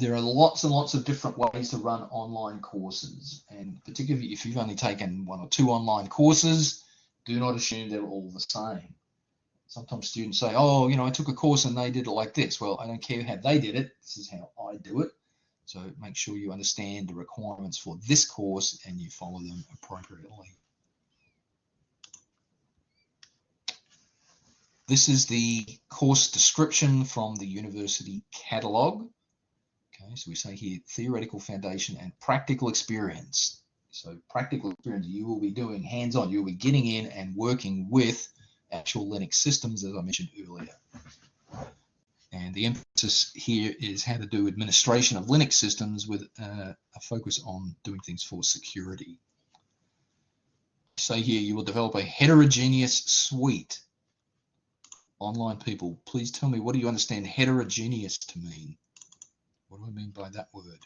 there are lots and lots of different ways to run online courses, and particularly if you've only taken 1 or 2 online courses, do not assume they're all the same. Sometimes students say, oh, you know, I took a course and they did it like this. Well, I don't care how they did it. This is how I do it. So make sure you understand the requirements for this course and you follow them appropriately. This is the course description from the university catalogue. Okay, so we say here theoretical foundation and practical experience. So practical experience, you will be doing hands-on. You'll be getting in and working with actual Linux systems, as I mentioned earlier. And the emphasis here is how to do administration of Linux systems with a focus on doing things for security. Say here you will develop a heterogeneous suite. Online people, please tell me, what do you understand heterogeneous to mean? What do I mean by that word?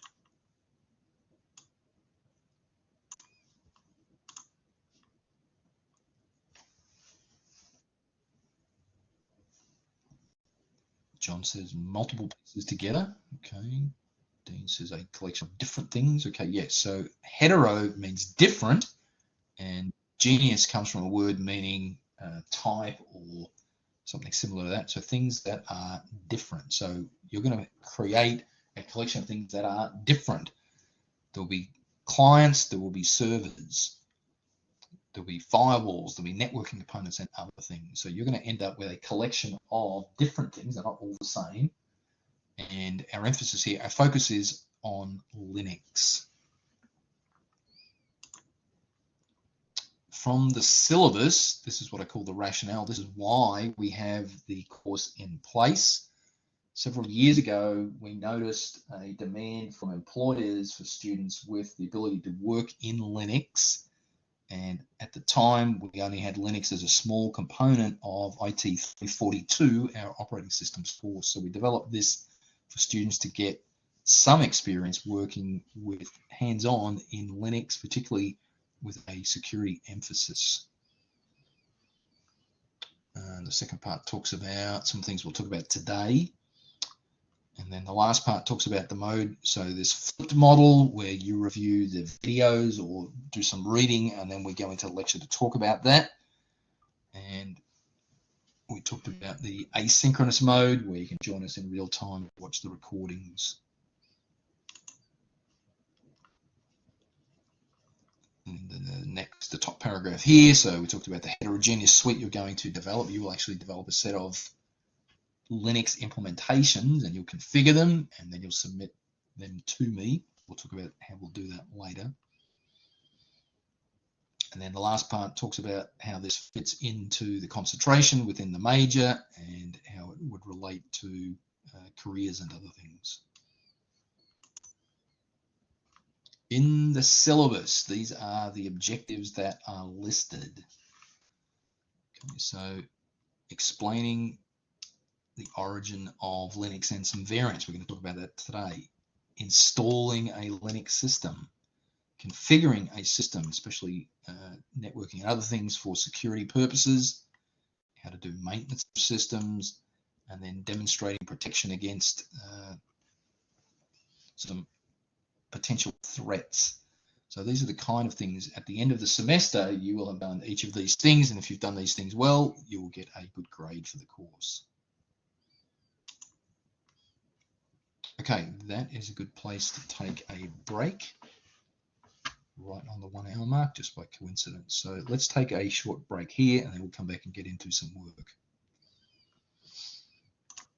John says multiple pieces together. Okay. Dean says a collection of different things. Okay, yes. So hetero means different, and genius comes from a word meaning type or something similar to that. So things that are different. So you're going to create a collection of things that are different. There will be clients, there will be servers, there'll be firewalls, there'll be networking components and other things. So you're going to end up with a collection of different things. They're not all the same. And our emphasis here, our focus is on Linux. From the syllabus, this is what I call the rationale. This is why we have the course in place. Several years ago, we noticed a demand from employers for students with the ability to work in Linux. And at the time, we only had Linux as a small component of IT 342, our operating systems course. So we developed this for students to get some experience working with hands-on in Linux, particularly with a security emphasis. The second part talks about some things we'll talk about today. And then the last part talks about the mode. So this flipped model where you review the videos or do some reading, and then we go into lecture to talk about that. And we talked about the asynchronous mode where you can join us in real time and watch the recordings. And then the top paragraph here. So we talked about the heterogeneous suite you're going to develop. You will actually develop a set of Linux implementations and you'll configure them and then you'll submit them to me. We'll talk about how we'll do that later. And then the last part talks about how this fits into the concentration within the major and how it would relate to careers and other things. In the syllabus, these are the objectives that are listed. Okay, so explaining the origin of Linux and some variants. We're going to talk about that today. Installing a Linux system, configuring a system, especially networking and other things for security purposes, how to do maintenance of systems, and then demonstrating protection against some potential threats. So these are the kind of things at the end of the semester you will have done each of these things, and if you've done these things well, you will get a good grade for the course. Okay, that is a good place to take a break, right on the 1 hour mark, just by coincidence. So let's take a short break here and then we'll come back and get into some work.